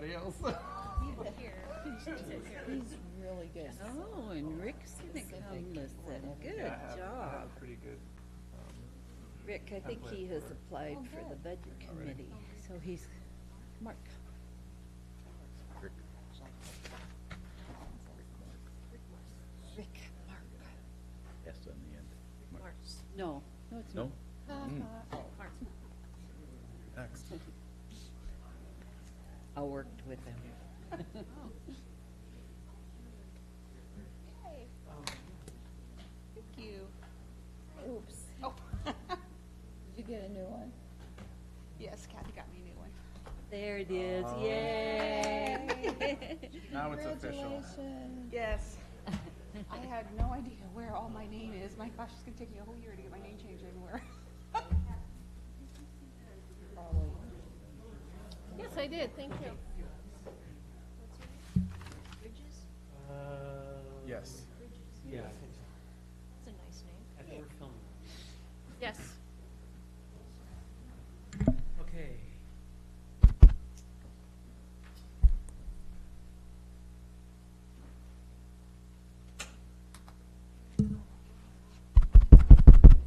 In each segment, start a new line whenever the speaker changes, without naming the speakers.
everybody else.
He's really good.
Oh, and Rick's gonna come listen. Good
Yeah, I have
job.
a pretty good.
Rick, I think he has applied for the budget committee, so he's, Mark. Rick, Mark.
S on the end.
Marks. No, it's
No?
not.
Mm.
Mark.
Next.
I worked with him.
Thank you.
Oops.
Oh.
Did you get a new one?
Yes, Kathy got me a new one.
There it is, yay!
Now it's official.
Congratulations.
Yes. I had no idea where all my name is. My gosh, it's gonna take me a whole year to get my name changed anywhere.
Probably.
Yes, I did. Thank you.
Yes.
Yeah,
That's a nice name.
I think we're filming.
Yes.
Okay.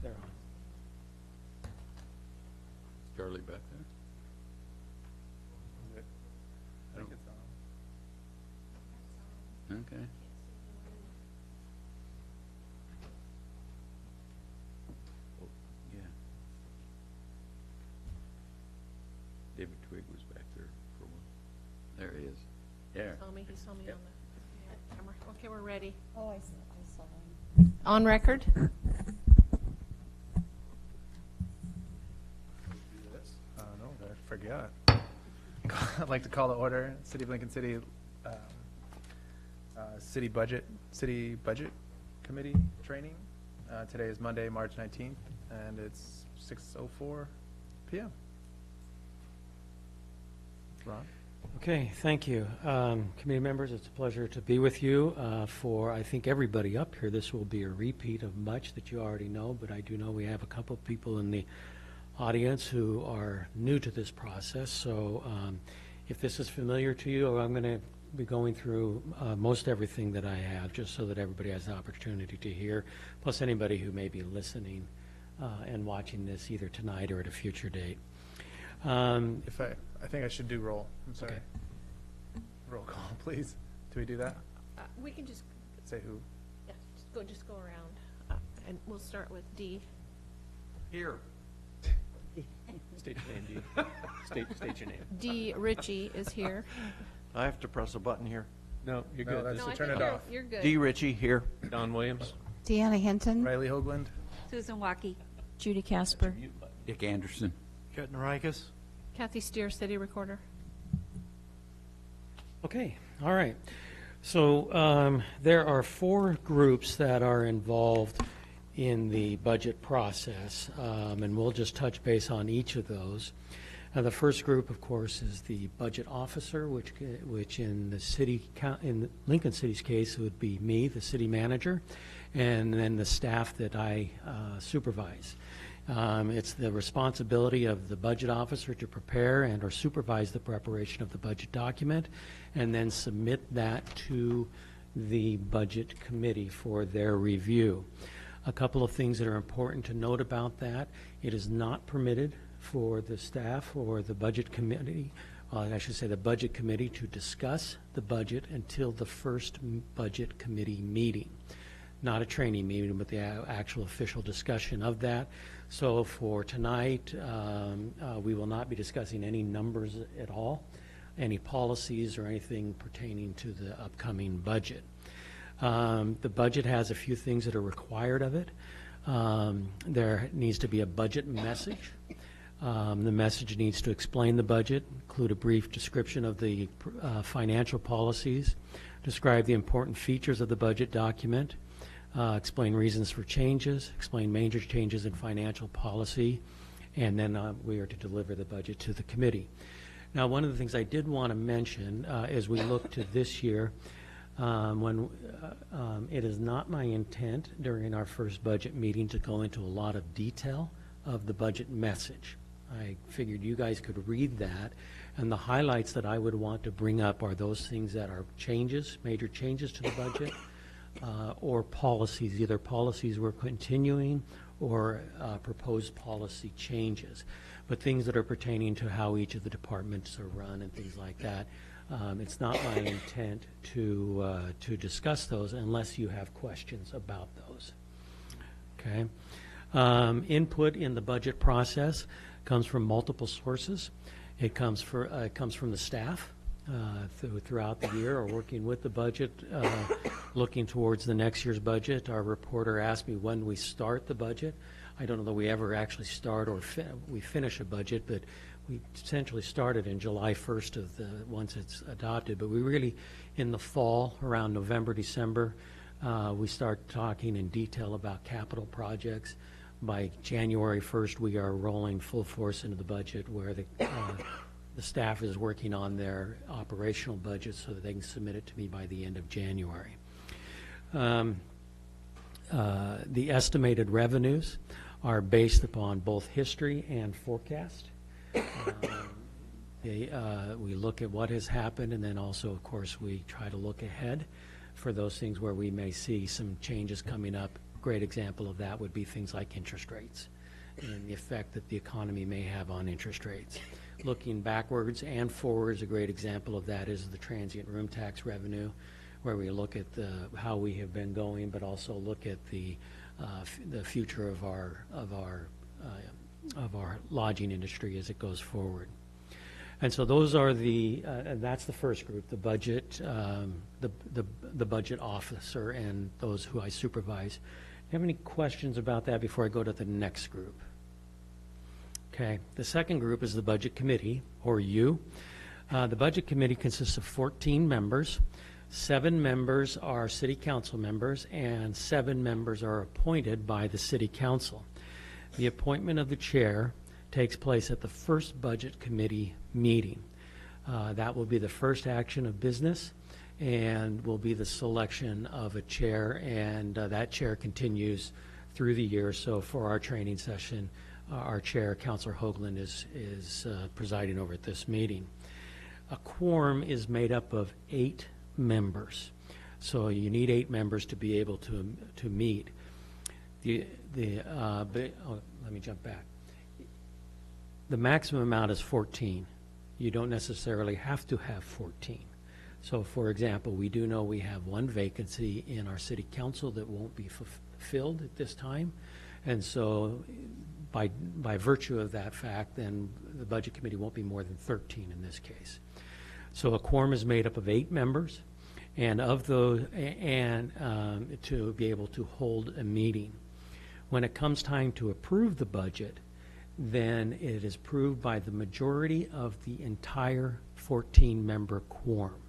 They're on.
Charlie back
Good. I think it's on.
there? Okay. Oh, yeah. David Twigg was back there for a while. There he is. Yeah.
He saw me
Yep.
on the camera. Okay, we're ready.
Oh, I saw him.
On record?
No, I forgot. I'd like to call to order City of Lincoln City City Budget Committee training. Today is Monday, March 19th, and it's 6:04 p.m. Ron?
Okay, thank you. Committee members, it's a pleasure to be with you. For, I think, everybody up here, this will be a repeat of much that you already know, but I do know we have a couple of people in the audience who are new to this process. So if this is familiar to you, I'm going to be going through most everything that I have, just so that everybody has the opportunity to hear, plus anybody who may be listening and watching this either tonight or at a future date.
If I think I should do roll. I'm sorry.
Okay.
Roll call, please. Do we do that?
We can just,
Say who?
yeah, just go around. And we'll start with D.
Here.
State your name, Dee. State your name.
D. Ritchie is here.
I have to press a button here.
No, you're
No,
good.
that's
No,
to
I
turn
think
it off.
you're good.
D. Ritchie here.
Don Williams.
Deanna Hinton.
Riley Hoagland.
Susan Waukee.
Judy Casper.
Dick Anderson.
Chet Norikis.
Kathy Steer, City Recorder.
Okay, all right. So there are 4 groups that are involved in the budget process, and we'll just touch base on each of those. The first group, of course, is the budget officer, which in the city, in Lincoln City's case, would be me, the city manager, and then the staff that I supervise. It's the responsibility of the budget officer to prepare and or supervise the preparation of the budget document and then submit that to the budget committee for their review. A couple of things that are important to note about that: it is not permitted for the staff or the budget committee, I should say the budget committee, to discuss the budget until the first budget committee meeting. Not a training meeting, but the actual official discussion of that. So for tonight, we will not be discussing any numbers at all, any policies or anything pertaining to the upcoming budget. The budget has a few things that are required of it. There needs to be a budget message. The message needs to explain the budget, include a brief description of the financial policies, describe the important features of the budget document, explain reasons for changes, explain major changes in financial policy, and then we are to deliver the budget to the committee. Now, one of the things I did want to mention as we look to this year, it is not my intent during our first budget meeting to go into a lot of detail of the budget message. I figured you guys could read that, and the highlights that I would want to bring up are those things that are changes, major changes to the budget, or policies, either policies we're continuing or proposed policy changes, but things that are pertaining to how each of the departments are run and things like that. It's not my intent to discuss those unless you have questions about those. Okay. Input in the budget process comes from multiple sources. It comes from the staff throughout the year, or working with the budget, looking towards the next year's budget. Our reporter asked me when we start the budget. I don't know that we ever actually start or we finish a budget, but we essentially started in July 1st once it's adopted. But we really, in the fall, around November, December, we start talking in detail about capital projects. By January 1st, we are rolling full force into the budget, where the staff is working on their operational budget so that they can submit it to me by the end of January. The estimated revenues are based upon both history and forecast. We look at what has happened, and then also, of course, we try to look ahead for those things where we may see some changes coming up. Great example of that would be things like interest rates and the effect that the economy may have on interest rates. Looking backwards and forwards, a great example of that is the transient room tax revenue, where we look at how we have been going, but also look at the future of our lodging industry as it goes forward. And so those are and that's the first group, the budget, the budget officer and those who I supervise. Do you have any questions about that before I go to the next group? Okay, the second group is the budget committee, or you. The budget committee consists of 14 members. 7 members are city council members, and 7 members are appointed by the city council. The appointment of the chair takes place at the first budget committee meeting. That will be the first action of business, and will be the selection of a chair, and that chair continues through the year. So for our training session, our chair, Councilor Hoagland, is presiding over at this meeting. A quorum is made up of 8 members. So you need 8 members to be able to meet. Let me jump back. The maximum amount is 14. You don't necessarily have to have 14. So, for example, we do know we have 1 vacancy in our city council that won't be filled at this time. And so by virtue of that fact, then the budget committee won't be more than 13 in this case. So a quorum is made up of 8 members, and of those, to be able to hold a meeting. When it comes time to approve the budget, then it is approved by the majority of the entire 14-member quorum.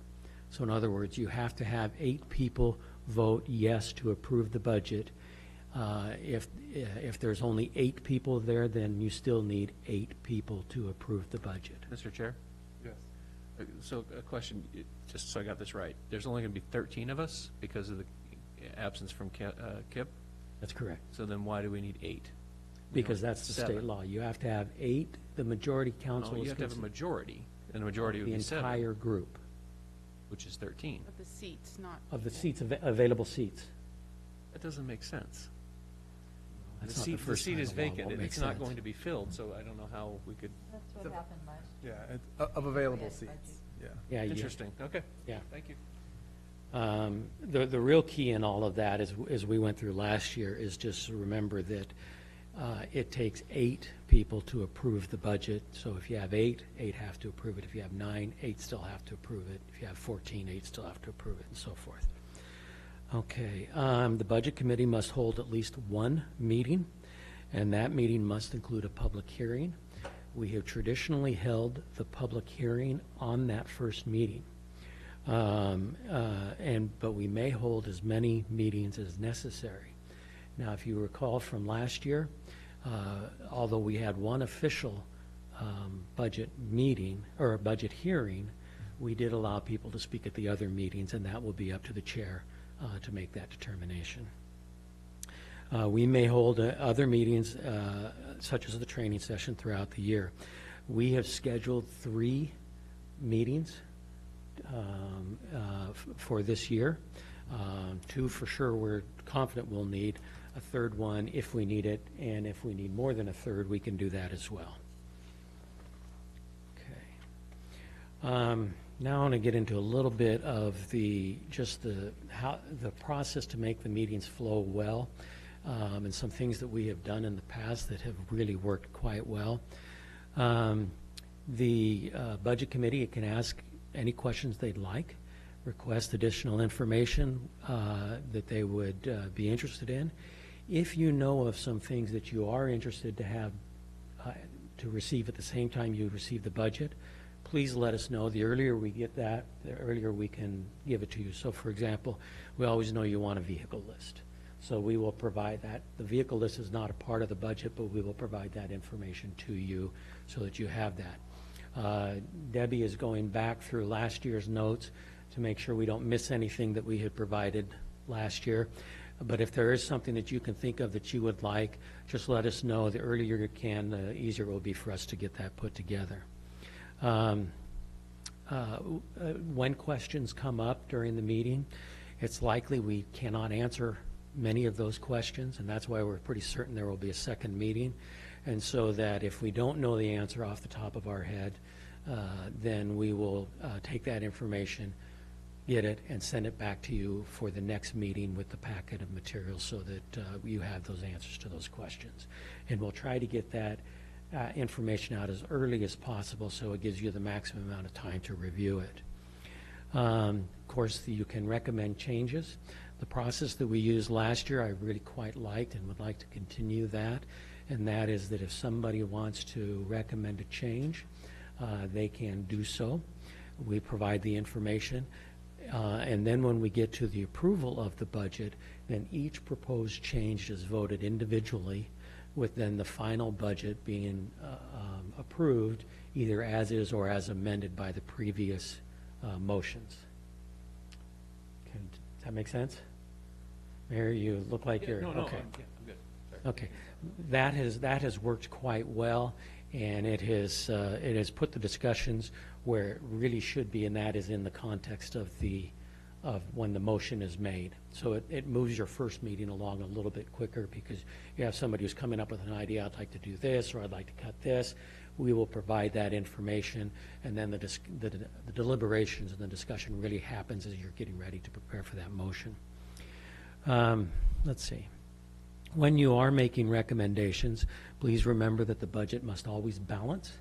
So in other words, you have to have 8 people vote yes to approve the budget. If there's only 8 people there, then you still need 8 people to approve the budget.
Mr. Chair?
Yes. So a question, just so I got this right. There's only going to be 13 of us because of the absence from Kip?
That's correct.
So then why do we need 8?
Because that's the state law. You have to have 8. The majority council
No,
is
you have to have a majority, and the majority would
the
be 7,
entire group
which is 13.
Of the seats, not.
of the seats, available seats.
That doesn't make sense.
That's
The
not
seat, the
first
seat
time
is
the law
vacant,
won't
and
make
it's not
sense.
going to be filled, so I don't know how we could,
That's what happened last year.
Yeah, of available
Yes,
seats.
budget.
Yeah.
Yeah,
interesting, okay,
Yeah.
thank you.
The real key in all of that, as we went through last year, is just to remember that it takes 8 people to approve the budget. So if you have 8, 8 have to approve it. If you have 9, 8 still have to approve it. If you have 14, 8 still have to approve it, and so forth. Okay, the budget committee must hold at least 1 meeting, and that meeting must include a public hearing. We have traditionally held the public hearing on that first meeting. But we may hold as many meetings as necessary. Now, if you recall from last year, although we had 1 official budget meeting or budget hearing, we did allow people to speak at the other meetings, and that will be up to the chair to make that determination. We may hold other meetings, such as the training session, throughout the year. We have scheduled 3 meetings for this year. 2 for sure we're confident we'll need, a third one if we need it, and if we need more than a third, we can do that as well. Okay. Now I want to get into a little bit of the process to make the meetings flow well, and some things that we have done in the past that have really worked quite well. The Budget Committee can ask any questions they'd like, request additional information that they would be interested in. If you know of some things that you are interested to have to receive at the same time you receive the budget, please let us know. The earlier we get that, the earlier we can give it to you. So, for example, we always know you want a vehicle list. So we will provide that. The vehicle list is not a part of the budget, but we will provide that information to you so that you have that. Debbie is going back through last year's notes to make sure we don't miss anything that we had provided last year. But if there is something that you can think of that you would like, just let us know. The earlier you can, the easier it will be for us to get that put together. When questions come up during the meeting, it's likely we cannot answer many of those questions, and that's why we're pretty certain there will be a second meeting. And so that if we don't know the answer off the top of our head, then we will take that information, get it, and send it back to you for the next meeting with the packet of materials so that you have those answers to those questions. And we'll try to get that information out as early as possible so it gives you the maximum amount of time to review it. Of course, you can recommend changes. The process that we used last year I really quite liked and would like to continue that, and that is that if somebody wants to recommend a change, they can do so. We provide the information, and then when we get to the approval of the budget, then each proposed change is voted individually, with then the final budget being approved either as is or as amended by the previous motions. Does that make sense? Mary, you look like you're
No,
okay.
I'm good. Sorry.
Okay, that has worked quite well, and it has put the discussions where it really should be, and that is in the context of when the motion is made. So it moves your first meeting along a little bit quicker because you have somebody who's coming up with an idea, I'd like to do this, or I'd like to cut this. We will provide that information, and then the deliberations and the discussion really happens as you're getting ready to prepare for that motion. Let's see. When you are making recommendations, please remember that the budget must always balance.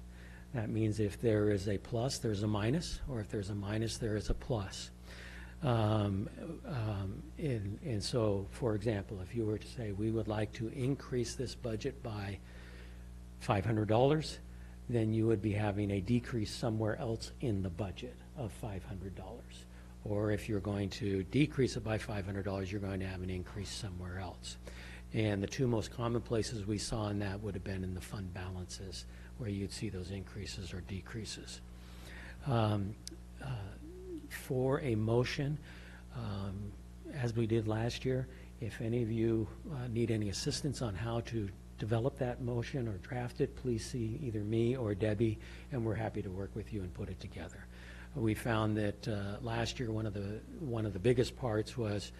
That means if there is a plus, there's a minus, or if there's a minus, there is a plus. And so, for example, if you were to say we would like to increase this budget by $500, then you would be having a decrease somewhere else in the budget of $500. Or if you're going to decrease it by $500, you're going to have an increase somewhere else. And the two most common places we saw in that would have been in the fund balances, where you'd see those increases or decreases. For a motion, as we did last year, if any of you need any assistance on how to develop that motion or draft it, please see either me or Debbie, and we're happy to work with you and put it together. We found that last year one of the biggest parts was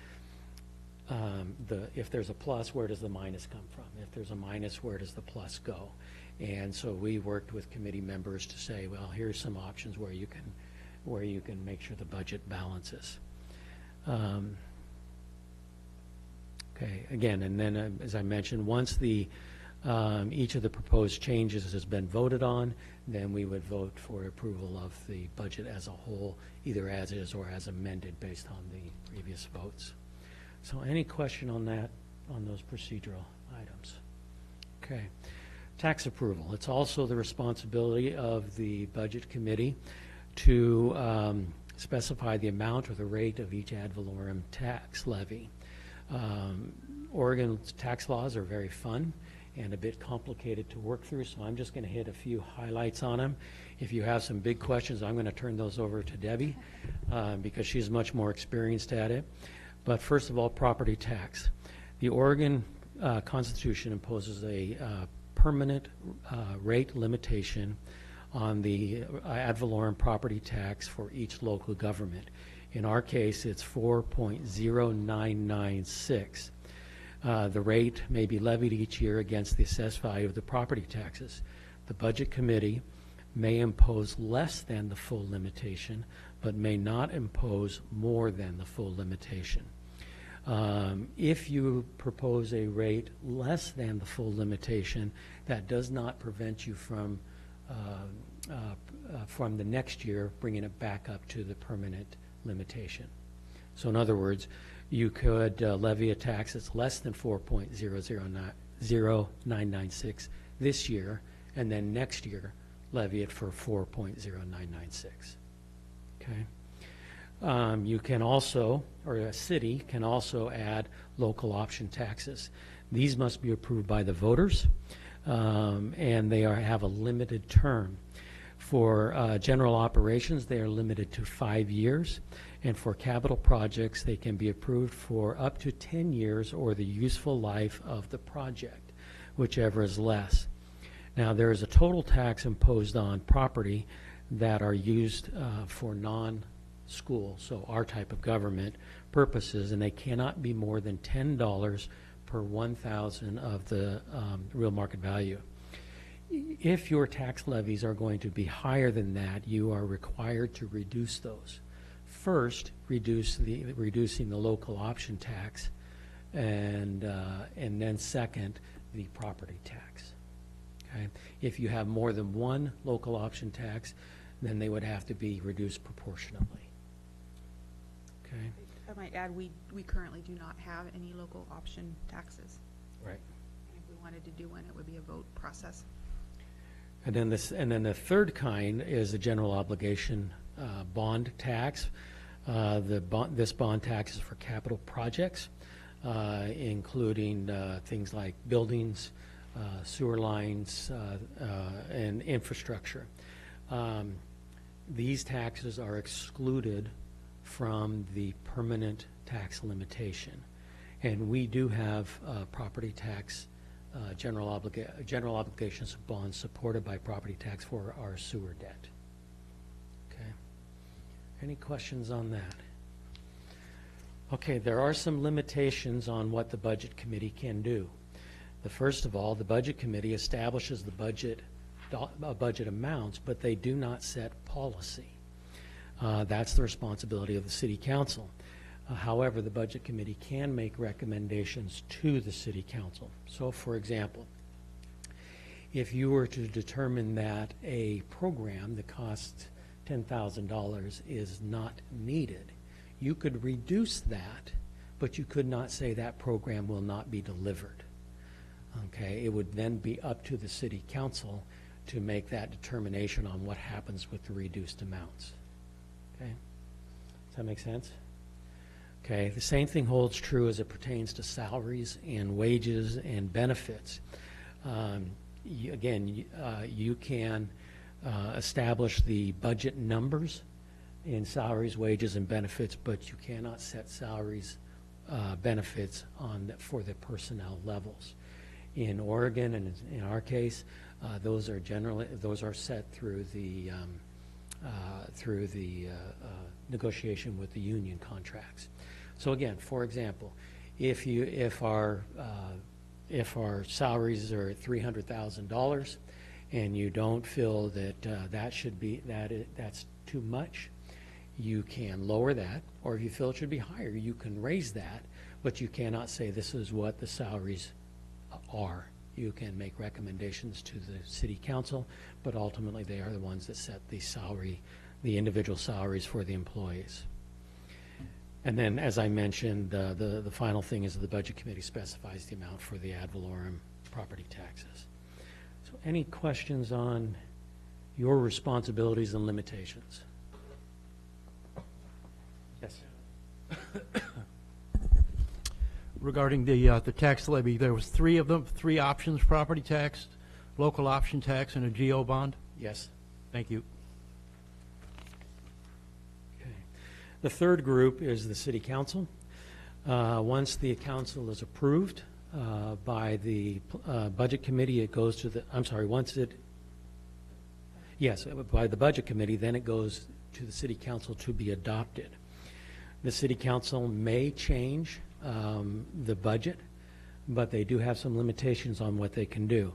if there's a plus, where does the minus come from? If there's a minus, where does the plus go? And so we worked with committee members to say, well, here's some options where you can make sure the budget balances. Okay, again, and then as I mentioned, once each of the proposed changes has been voted on, then we would vote for approval of the budget as a whole, either as is or as amended based on the previous votes. So any question on that, on those procedural items? Okay. Tax approval. It's also the responsibility of the Budget Committee to specify the amount or the rate of each ad valorem tax levy. Oregon's tax laws are very fun and a bit complicated to work through, so I'm just going to hit a few highlights on them. If you have some big questions, I'm going to turn those over to Debbie because she's much more experienced at it. But first of all, property tax. The Oregon Constitution imposes a permanent rate limitation on the ad valorem property tax for each local government. In our case, it's 4.0996. The rate may be levied each year against the assessed value of the property taxes. The Budget Committee may impose less than the full limitation, but may not impose more than the full limitation. If you propose a rate less than the full limitation, that does not prevent you from the next year bringing it back up to the permanent limitation. So in other words, you could levy a tax that's less than 4.0996 this year, and then next year levy it for 4.0996. Okay. You can also, or a city can also add local option taxes. These must be approved by the voters, and they have a limited term. For general operations, they are limited to 5 years, and for capital projects, they can be approved for up to 10 years or the useful life of the project, whichever is less. Now, there is a total tax imposed on property that are used for non-school, so our type of government purposes, and they cannot be more than $10 per 1,000 of the real market value. If your tax levies are going to be higher than that, you are required to reduce those. First, reducing the local option tax, and then second, the property tax. Okay? If you have more than one local option tax, then they would have to be reduced proportionately. Okay?
I might add, we currently do not have any local option taxes.
Right.
And if we wanted to do one, it would be a vote process.
And then the third kind is the general obligation bond tax. This bond tax is for capital projects, including things like buildings, sewer lines, and infrastructure. These taxes are excluded from the permanent tax limitation, and we do have property tax general obligations bonds supported by property tax for our sewer debt. Okay. Any questions on that? Okay, there are some limitations on what the Budget Committee can do. First of all, the Budget Committee establishes the budget amounts, but they do not set policy. That's the responsibility of the City Council. However, the Budget Committee can make recommendations to the City Council. So, for example, if you were to determine that a program that costs $10,000 is not needed, you could reduce that, but you could not say that program will not be delivered. Okay, it would then be up to the City Council to make that determination on what happens with the reduced amounts. Okay, does that make sense? Okay, the same thing holds true as it pertains to salaries and wages and benefits. You can establish the budget numbers in salaries, wages, and benefits, but you cannot set salaries, benefits for the personnel levels. In Oregon, and in our case, those are set through the negotiation with the union contracts. So again, for example, if our salaries are at $300,000 and you don't feel that that's too much, you can lower that, or if you feel it should be higher, you can raise that, but you cannot say this is what the salaries are. You can make recommendations to the City Council, but ultimately they are the ones that set the individual salaries for the employees. And then, as I mentioned, the final thing is the Budget Committee specifies the amount for the ad valorem property taxes. So any questions on your responsibilities and limitations? Yes.
Regarding the tax levy, there was three of them, three options: property tax, local option tax, and a GO bond.
Yes.
Thank you.
Okay. The third group is the City Council. Once the council is approved by the Budget Committee, it goes to the, I'm sorry, yes, by the Budget Committee, then it goes to the City Council to be adopted. The City Council may change the budget, but they do have some limitations on what they can do.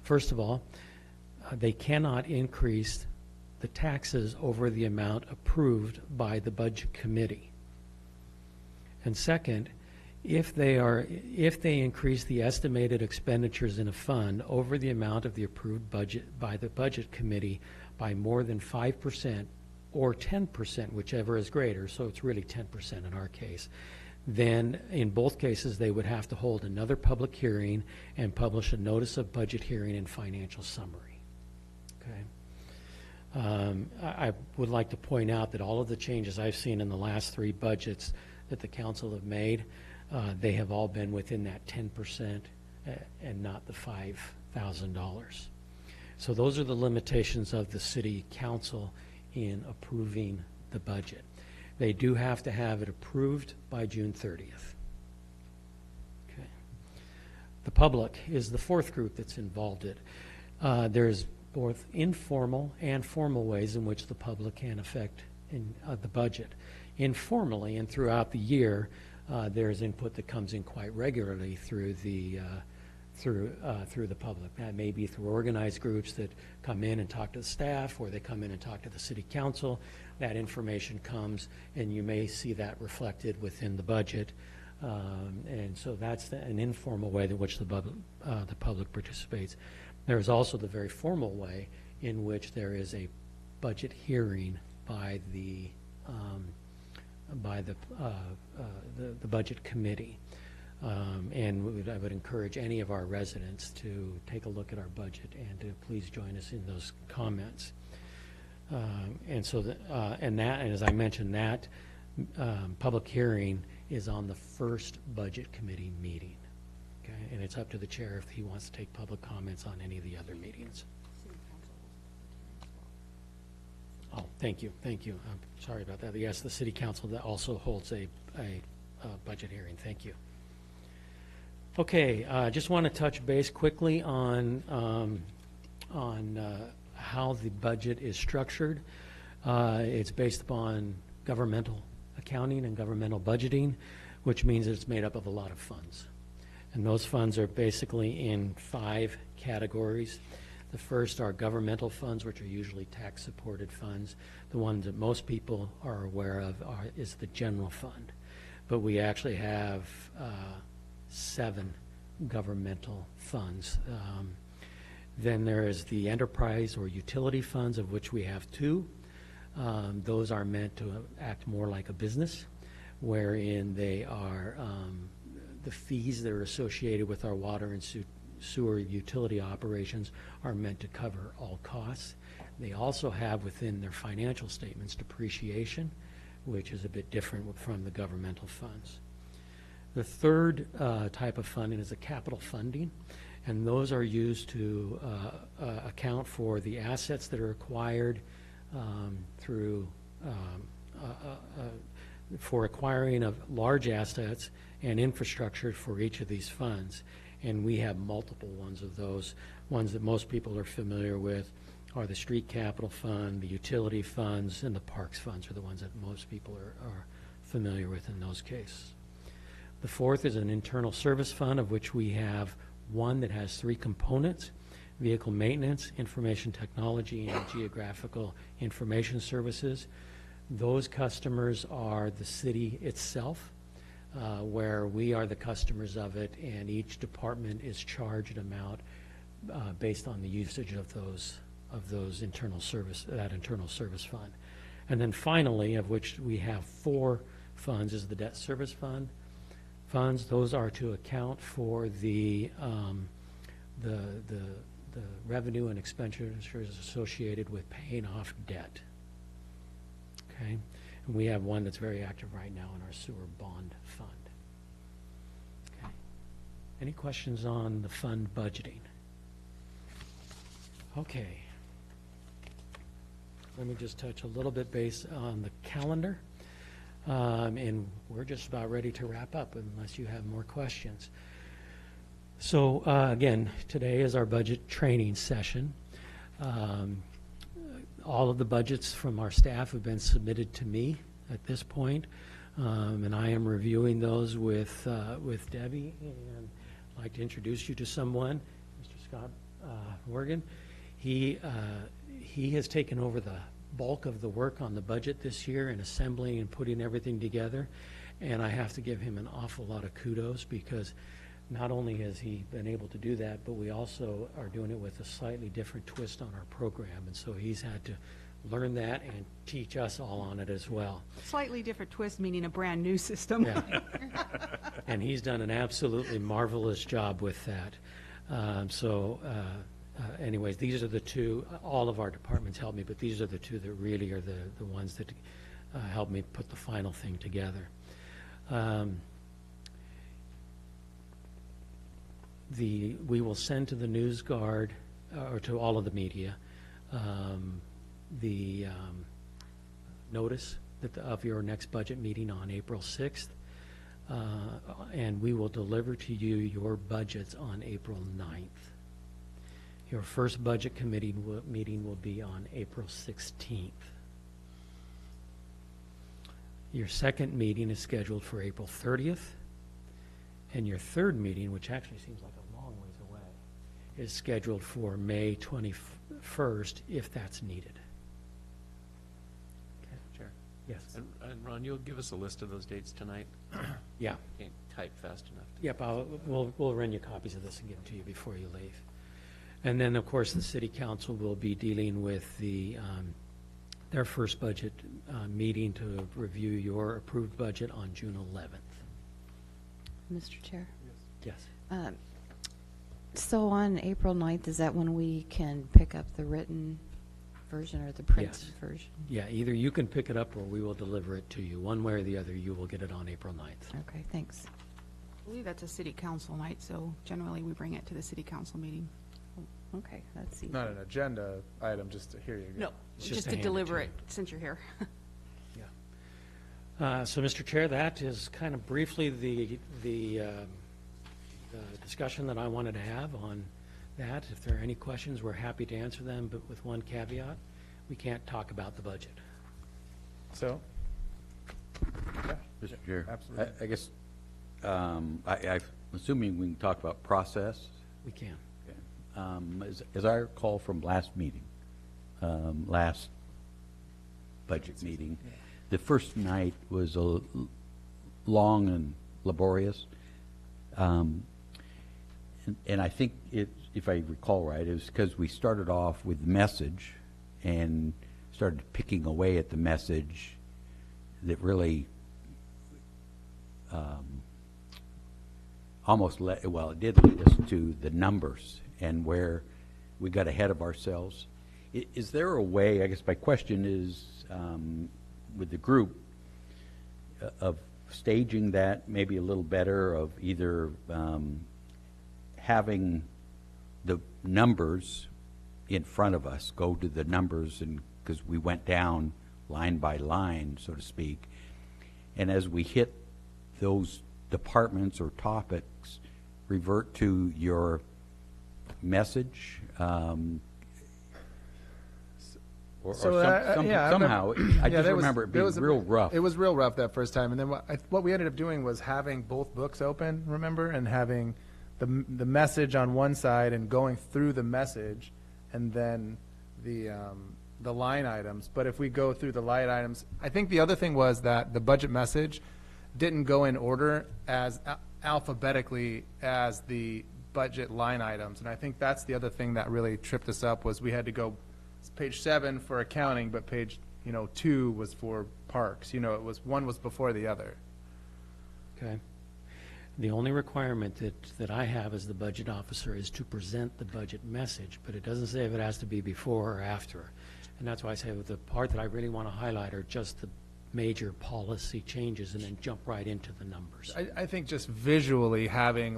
First of all, they cannot increase the taxes over the amount approved by the Budget Committee. And second, if they increase the estimated expenditures in a fund over the amount of the approved budget by the Budget Committee by more than 5% or 10%, whichever is greater, so it's really 10% in our case, then in both cases they would have to hold another public hearing and publish a notice of budget hearing and financial summary. Okay. I would like to point out that all of the changes I've seen in the last 3 budgets that the council have made, they have all been within that 10% and not the $5,000. So those are the limitations of the city council in approving the budget. They do have to have it approved by June 30th. Okay. The public is the 4th group that's involved in it. There's both informal and formal ways in which the public can affect the budget. Informally and throughout the year, there's input that comes in quite regularly through the public. That may be through organized groups that come in and talk to the staff, or they come in and talk to the city council. That information comes, and you may see that reflected within the budget. And so that's an informal way in which the public participates. There's also the very formal way in which there is a budget hearing by the Budget Committee. And I would encourage any of our residents to take a look at our budget and to please join us in those comments. And as I mentioned, that public hearing is on the first Budget Committee meeting. Okay, and it's up to the chair if he wants to take public comments on any of the other meetings. Oh, thank you. I'm sorry about that. Yes, the city council that also holds a budget hearing. Thank you. Okay, just want to touch base quickly on how the budget is structured. It's based upon governmental accounting and governmental budgeting, which means it's made up of a lot of funds. And those funds are basically in 5 categories. The first are governmental funds, which are usually tax-supported funds. The ones that most people are aware of is the general fund. But we actually have 7 governmental funds. Then there is the enterprise or utility funds, of which we have 2. Those are meant to act more like a business, wherein they are the fees that are associated with our water and sewer utility operations are meant to cover all costs. They also have within their financial statements depreciation, which is a bit different from the governmental funds. The third type of funding is a capital funding, and those are used to account for the assets that are acquired for acquiring of large assets and infrastructure for each of these funds. And we have multiple ones of those. Ones that most people are familiar with are the street capital fund, the utility funds, and the parks funds are the ones that most people are familiar with in those cases. The fourth is an internal service fund, of which we have one that has 3 components: vehicle maintenance, information technology, and geographical information services. Those customers are the city itself, where we are the customers of it, and each department is charged an amount based on the usage of those internal service fund. And then finally, of which we have 4 funds, is the debt service funds. Those are to account for the revenue and expenditures associated with paying off debt. Okay, and we have one that's very active right now in our sewer bond fund. Okay, any questions on the fund budgeting? Okay, let me just touch a little bit based on the calendar. And we're just about ready to wrap up unless you have more questions. So again, today is our budget training session. All of the budgets from our staff have been submitted to me at this point, and I am reviewing those with Debbie. And I'd like to introduce you to someone, Mr. Scott Morgan. He has taken over the bulk of the work on the budget this year in assembling and putting everything together, and I have to give him an awful lot of kudos because not only has he been able to do that, but we also are doing it with a slightly different twist on our program, and so he's had to learn that and teach us all on it as well.
Slightly different twist, meaning a brand-new system.
Yeah. And he's done an absolutely marvelous job with that. Anyways, these are the two, all of our departments help me, but these are the two that really are the ones that help me put the final thing together. We will send to the News Guard, or to all of the media, the notice of your next budget meeting on April 6th, and we will deliver to you your budgets on April 9th. Your first budget committee meeting will be on April 16th. Your second meeting is scheduled for April 30th, and your third meeting, which actually seems like a long ways away, is scheduled for May 21st, if that's needed.
Chair.
Yes.
And Ron, you'll give us a list of those dates tonight?
Yeah.
Can't type fast enough.
Yep, we'll run you copies of this and give them to you before you leave. And then, of course, the city council will be dealing with their first budget meeting to review your approved budget on June 11th.
Mr. Chair.
Yes.
So on April 9th, is that when we can pick up the written version or the printed
Yes.
version?
Yeah, either you can pick it up or we will deliver it to you. One way or the other, you will get it on April 9th.
Okay, thanks.
I believe that's a city council night, so generally we bring it to the city council meeting.
Okay, that's easy.
Not an agenda item, just to hear you.
No,
It's
just
just to
to
hand it
deliver
to
it since you're here.
So, Mr. Chair, that is kind of briefly the discussion that I wanted to have on that. If there are any questions, we're happy to answer them, but with one caveat, we can't talk about the budget.
So, yeah,
Mr. Chair,
absolutely.
I guess, I'm assuming we can talk about process.
We can.
As I recall from last meeting, last budget meeting, the first night was long and laborious. And I think if I recall right, it was because we started off with the message and started picking away at the message that really it did lead us to the numbers and where we got ahead of ourselves. Is there a way, I guess my question is, with the group, of staging that maybe a little better, of either having the numbers in front of us, go to the numbers, and because we went down line by line, so to speak, and as we hit those departments or topics, revert to your message, somehow. I just remember it being real rough.
It was real rough that first time, and then what we ended up doing was having both books open, remember, and having the message on one side and going through the message, and then the line items. But if we go through the line items, I think the other thing was that the budget message didn't go in order as alphabetically as the budget line items, and I think that's the other thing that really tripped us up, was we had to go page 7 for accounting, but page 2 was for parks. It was one was before the other.
Okay. The only requirement that I have as the budget officer is to present the budget message, but it doesn't say if it has to be before or after. And that's why I say the part that I really want to highlight are just the major policy changes and then jump right into the numbers.
I think just visually having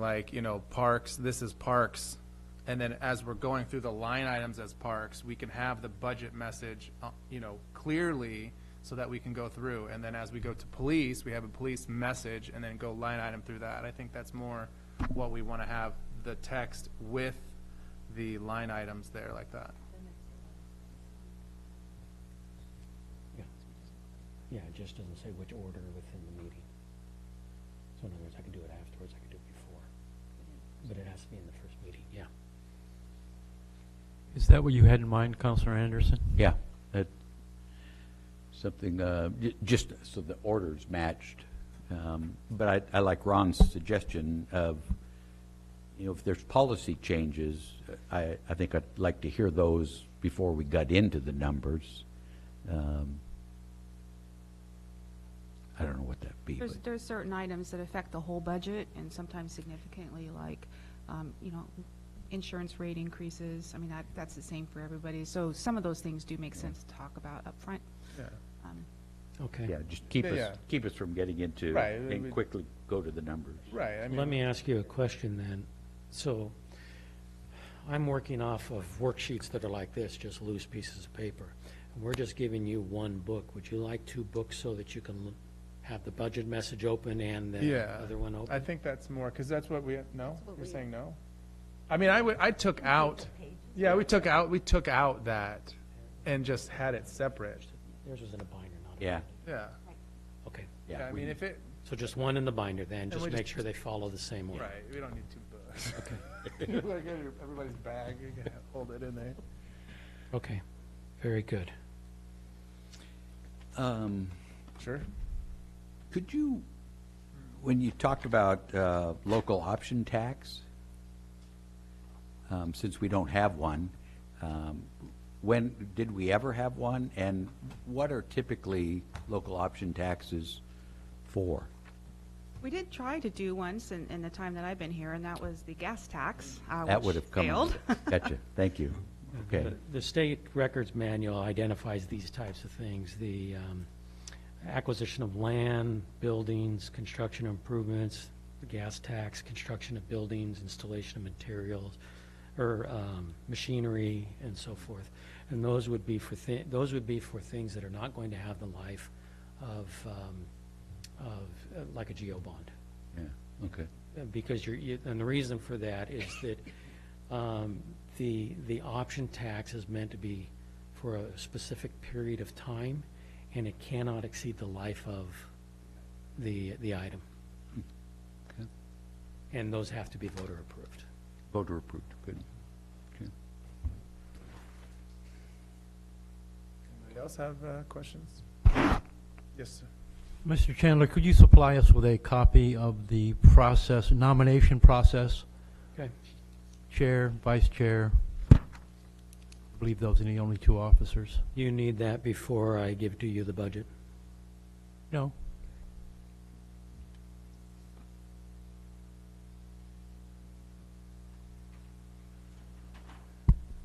parks, this is parks, and then as we're going through the line items as parks, we can have the budget message, clearly, so that we can go through. And then as we go to police, we have a police message and then go line item through that. I think that's more what we want to have, the text with the line items there like that.
Yeah, it just doesn't say which order within the meeting. So in other words, I can do it afterwards, I can do it before. But it has to be in the first meeting, yeah.
Is that what you had in mind, Counselor Anderson?
Yeah, that, something, just so the order's matched. But I like Ron's suggestion of, if there's policy changes, I think I'd like to hear those before we got into the numbers. I don't know what that'd be.
There's certain items that affect the whole budget and sometimes significantly, like, insurance rate increases. I mean, that's the same for everybody. So some of those things do make sense to talk about up front.
Yeah.
Okay.
Yeah, just keep us from getting into,
Right,
and quickly go to the numbers.
Right. I mean,
Let me ask you a question then. So I'm working off of worksheets that are like this, just loose pieces of paper. And we're just giving you one book. Would you like two books so that you can have the budget message open and the other one open?
I think that's more, because that's what we, no? You're saying no? I mean, I took out, yeah, we took out that and just had it separate.
Yours was in a binder, not a
Yeah.
Yeah.
Okay.
Yeah, I mean, if it,
So just one in the binder then, just
we
make
just-
sure they follow the same order.
right, we don't need two books. Okay. Like everybody's bag, you can hold it in there.
Okay, very good.
Sure.
Could you, when you talked about local option tax, since we don't have one, when did we ever have one? And what are typically local option taxes for?
We did try to do once in the time that I've been here, and that was the gas tax,
That
which
would have come.
failed.
Gotcha, thank you. Okay.
The state records manual identifies these types of things, the acquisition of land, buildings, construction improvements, the gas tax, construction of buildings, installation of materials, or machinery, and so forth. And those would be for things that are not going to have the life of like a geo bond.
Yeah, okay.
Because and the reason for that is that the option tax is meant to be for a specific period of time, and it cannot exceed the life of the item.
Okay.
And those have to be voter approved.
Voter approved, good. Okay.
Anybody else have questions? Yes, sir.
Mr. Chandler, could you supply us with a copy of the process, nomination process?
Okay.
Chair, vice chair. I believe those are the only two officers.
You need that before I give to you the budget?
No.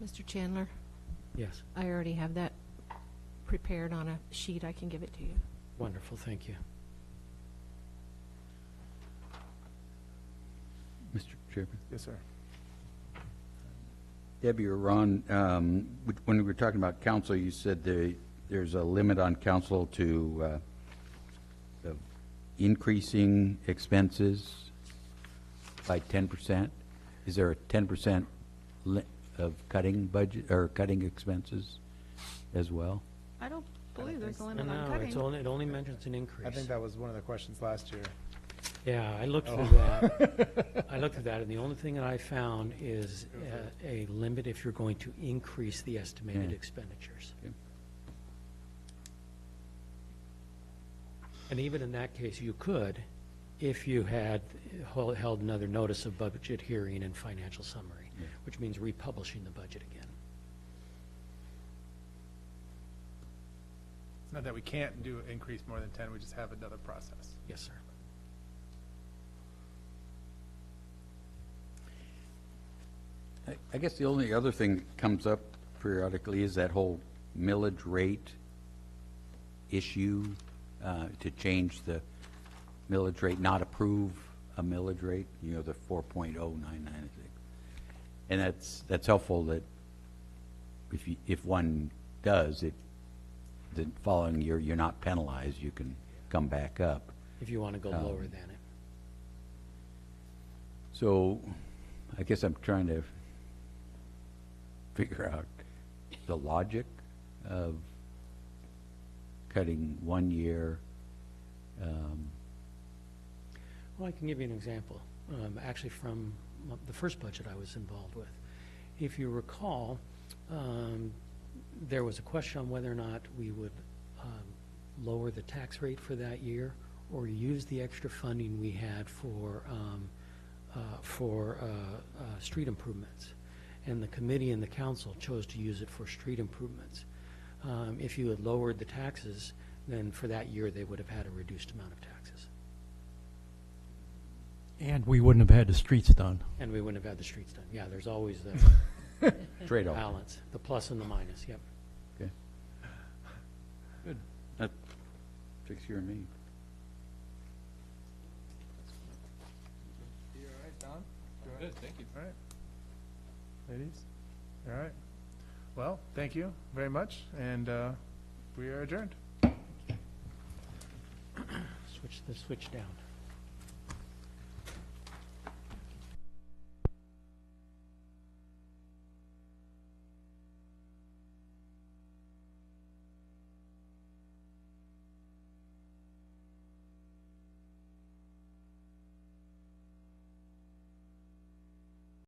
Mr. Chandler,
Yes.
I already have that prepared on a sheet. I can give it to you.
Wonderful, thank you.
Mr. Chairman?
Yes, sir.
Debbie or Ron, when we were talking about council, you said there's a limit on council to of increasing expenses by 10%. Is there a 10% of cutting budget or cutting expenses as well?
I don't believe there's a
No,
limit on
no,
cutting.
it only mentions an increase.
I think that was one of the questions last year.
Yeah, I looked through that. I looked at that, and the only thing that I found is a limit if you're going to increase the estimated
Yeah.
expenditures.
Okay.
And even in that case, you could, if you had held another notice of budget hearing and financial summary,
Yeah.
which means republishing the budget again.
It's not that we can't do increase more than 10, we just have another process.
Yes, sir.
I guess the only other thing that comes up periodically is that whole millage rate issue, to change the millage rate, not approve a millage rate, the 4.099, and that's helpful that if one does, it the following year, you're not penalized, you can come back up.
if you want to go lower than it.
So I guess I'm trying to figure out the logic of cutting 1 year.
Well, I can give you an example, actually from the first budget I was involved with. If you recall, there was a question on whether or not we would lower the tax rate for that year or use the extra funding we had for street improvements. And the committee and the council chose to use it for street improvements. If you had lowered the taxes, then for that year, they would have had a reduced amount of taxes.
And we wouldn't have had the streets done.
And we wouldn't have had the streets done. Yeah, there's always the
Trade-off.
balance, the plus and the minus, yep.
Okay. Good. That fix you and me.
You all right, Don?
Good, thank you.
All right. Ladies? All right. Well, thank you very much, and we are adjourned.
Switch down.